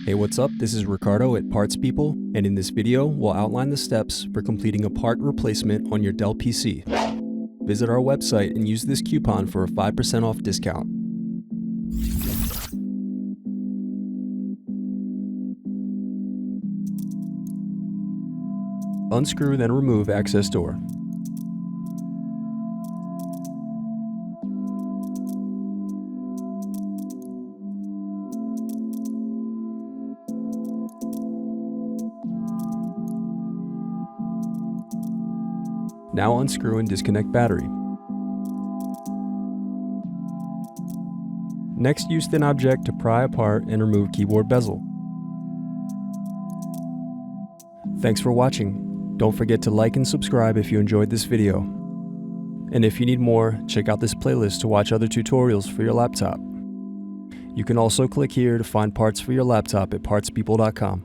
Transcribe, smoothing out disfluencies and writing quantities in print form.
Hey, what's up? This is Ricardo at Parts People, and in this video, we'll outline the steps for completing a part replacement on your Dell PC. Visit our website and use this coupon for a 5% off discount. Unscrew, then remove access door. Now unscrew and disconnect battery. Next, use thin object to pry apart and remove keyboard bezel. Thanks for watching. Don't forget to like and subscribe if you enjoyed this video. And if you need more, check out this playlist to watch other tutorials for your laptop. You can also click here to find parts for your laptop at partspeople.com.